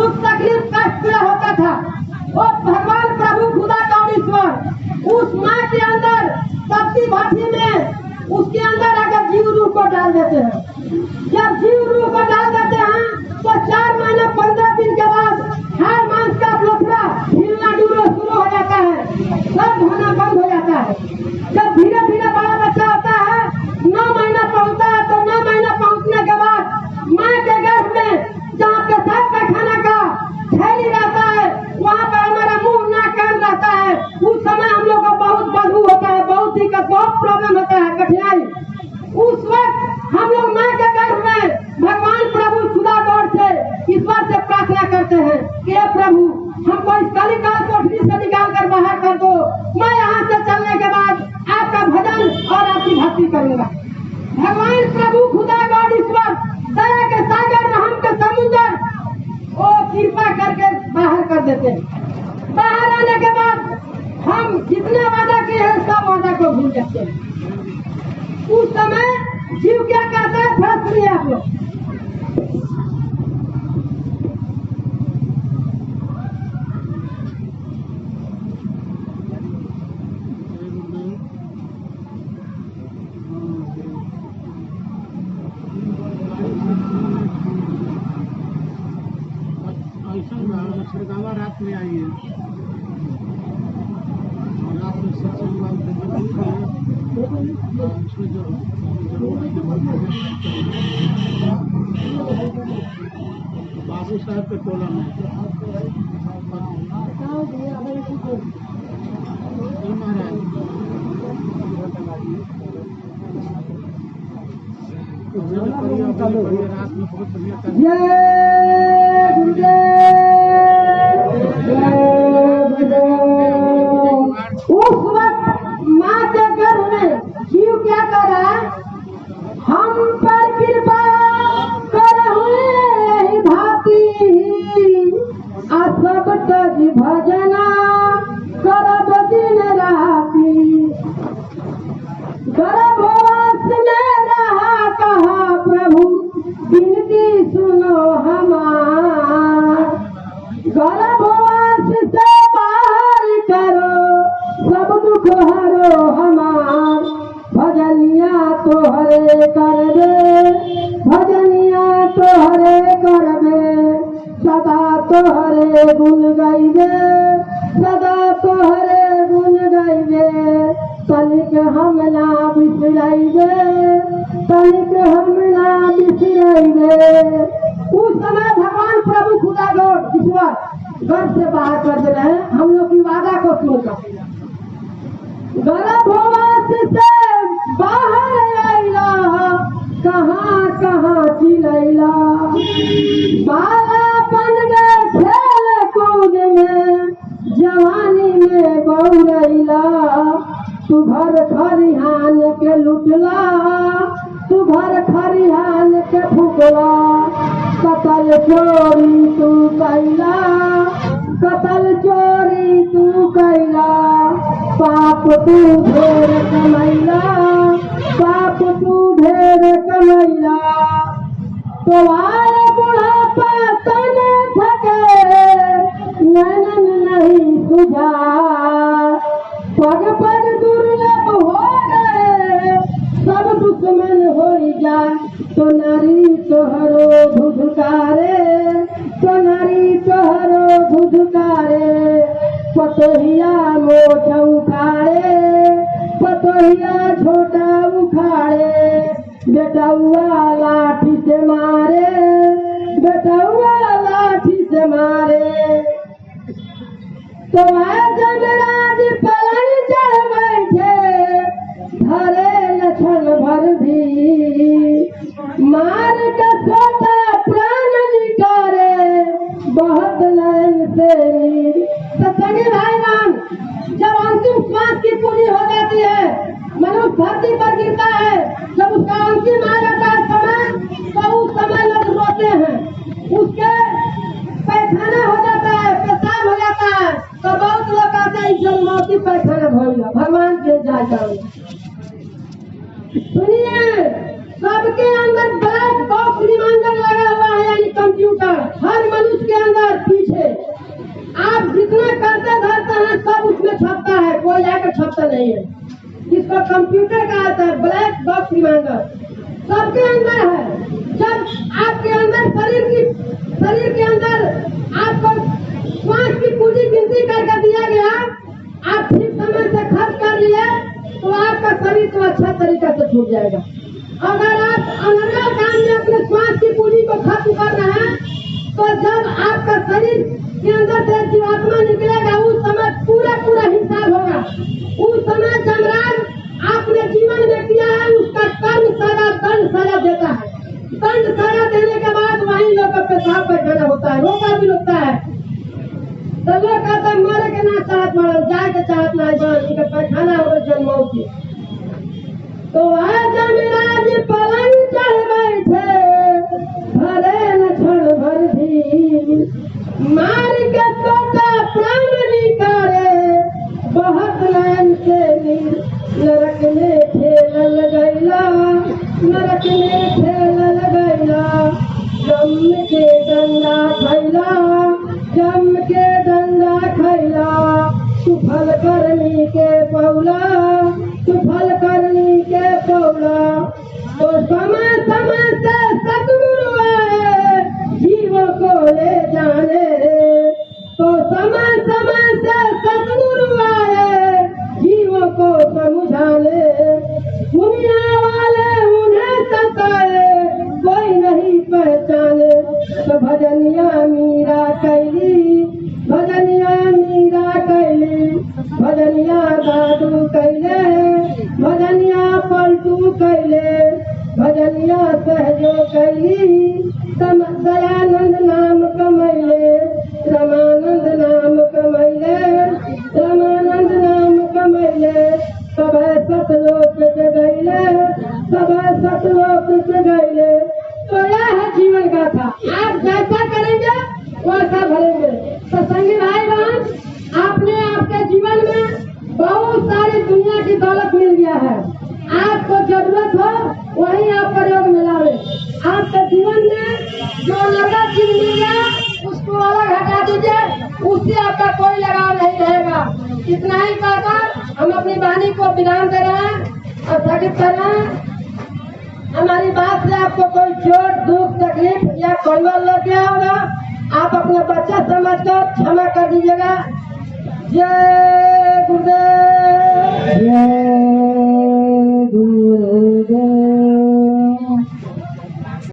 दुख तकलीफ कष्ट में होता था, वो भगवान प्रभु खुदा गौर ईश्वर उस माँ के अंदर तपती भट्टी में उसके अंदर अगर जीव रूह को डाल देते हैं, जब जीव रूह को डाल देते हैं तो 4 महीने 15 दिन के बाद हर मांस का लोथड़ा हिलना डुलना शुरू हो जाता है, सब होना बंद हो जाता है। जब धीरे धीरे बड़ा बच्चा होता है, 9 महीना पहुंचता है, तो 9 महीना पहुंचने के बाद माँ के गर्भ में जहाँ पेशाब पैखाना का थैली रहता है, वहाँ पर हमारा मुंह नाक कान रहता है। उस समय हम लोग को बहुत बदबू होता है, बहुत दिक्कत, बहुत प्रॉब्लम होता है, कठिनाई। उस वक्त हम लोग माँ के गर्भ में भगवान प्रभु खुदा गौर से ईश्वर से प्रार्थना करते हैं कि हे प्रभु हमको इस कलिकाल कोठरी से निकाल कर बाहर कर दो, मैं यहाँ से चलने के बाद आपका भजन और आपकी भक्ति करूंगा। भगवान प्रभु खुदा गौर ईश्वर दया के सागर, रहम के समुद्र, वो कृपा करके बाहर कर देते हैं। बाहर आने के बाद हम जितना वादा किए हैं सब वादा को भूल जाते हैं। उस समय जीव क्या करता है, थोड़ा सुनिए आप लोग। रात में आई है, रात में सत्संग उसमें जो बाबू साहब के टोला में रात में बहुत बढ़िया उस वक्त माँ के गर्भ में जीव क्या कर रहा है, हम पर कृपा करहु भाती सब तज भजना करब दिन राती। गर्भवास में रहा कहा प्रभु विनती सुनो हमार, गर्भवास से बाहर करो सब दुख हरो हमार। भजनिया तोहरे करबे, भजनिया तोहरे करबे, सदा तोहरे गुण गाइबे, सदा तोहरे गुण गाइबे। तनिक हम ना बिसराइबे, तनिक हम ना बिसराइबे। उस समय भगवान प्रभु खुदा गौर ईश्वर घर से बाहर कर दे रहे हैं हम लोग की वादा को सुनकर। गर्भवास से बाहर आइला, कहाँ कहाँ चिलैला, बालापन में खेल कूद में जवानी में बौरैला। तू घर खरिहान के लुटला, तू घर खरिहान के फुकला, कतल चोरी तू कैला, कतल चोरी तू कैला। पाप तू ढेर कमैला, पाप तू ढेर कमैला। तो आए बुढ़ापा तने थके, नैनन नहीं सुझा, पग पग दुर्लभ हो गए, सब दुश्मन हो जा। तो नारी तोहरो धुधकारे, तो नारी तोहरो धुधकारे। पतोहिया मोट उखाड़े, पतोहिया छोटा उखाड़े। बेटौआ लाठी से मारे, बेटौआ लाठी से मारे। तो जमराज पलंग चढ़ बैठे, धरे लछन भर भी, मार के छोटा प्राण निकारे, बहुत नयन से। सत्संगी भाईजान, जब अंतिम श्वास की पूरी हो जाती है, मनुष्य धरती पर गिरता है, जब उसका अंतिम आ जाता है समय, तो उस समय लोग रोते हैं। उसके पैखाना हो जाता है, पेशाब हो जाता है, तो बहुत लोग कहते हैं जन्मौती पैखाना भोला, भगवान के जाकर। सुनिए, सबके अंदर ब्लैक बॉक्स रिमाइंडर लगा हुआ है, यानी कंप्यूटर। हर मनुष्य के अंदर नहीं है। इसको कंप्यूटर का आता है, ब्लैक बॉक्स रिमाइंडर सबके अंदर है। जब आपके अंदर शरीर के अंदर आपको श्वास की पूरी गिनती करके दिया गया, आप ठीक समय से खर्च कर लिए तो आपका शरीर तो अच्छा तरीका से छूट जाएगा। अगर आप अनर्गल काम में अपने श्वास की पूंजी को खत्म कर रहे हैं तो जब आपका शरीर के अंदर से जीवात्मा निकलेगा उस समय पूरा हिसाब होगा। उस समय जमराज आपने जीवन में किया है उसका कर्म सजा दंड सजा देता है। दंड सजा देने के बाद वही लोग पेशाब पैखाना होता है, रोका भी होता है। तो लोग कहते हैं मरे के ना चाहत मरल, जाए के चाहत ना इनका पैखाना हो जन्म की। तो आज जमराज पलंग चढ़ बैठे भरे न क्षण भर भी, मार के तोता प्राण निकारे बहुत नयन से नरक में ठेलल गैला, नरक में ठेलल गैला। जम के डंडा खैला, जम के डंडा खैला, सुफल करनी के पौला, सुफल करनी के पौला। तो समय समय से सतगुरु आए जीवों को ले जाने, तो समय समय से सतगुरु आए जीवों को समझाने। दुनिया वाले उन्हें सताए कोई नहीं पहचाने। तो भजनिया मीरा कैली, भजनिया मीरा कैली, भजनिया दादू कैले, भजनिया पलटू कैले, भजनिया सहजो कैली। दयानंद नाम कमैले, रमानंद नाम कमैले, रमानंद नाम कमैले। सब सतलोक से गैले, सब सतलोक से गैले। तो यह है जीवन गाथा। आप जैसा करेंगे वैसा भरेंगे। तो संगी भाई बहन, आपने आपके जीवन में बहुत सारी दुनिया की दौलत मिल गया है। आपको जरूरत हो वही आप प्रयोग में लावे। आपके जीवन में जो लगा चीज मिल गया उसको अलग हटा दीजिए, उससे आपका कोई लगाव नहीं रहेगा। इतना ही कहकर हम अपनी वाणी को विराम दे रहे हैं और स्थगित कर रहे हैं। हमारी बात से आपको कोई चोट दुख तकलीफ या कलवल लग गया होगा, आप अपना बच्चा समझकर क्षमा कर दीजिएगा। जय गुरुदेव, जय गुरुदेव।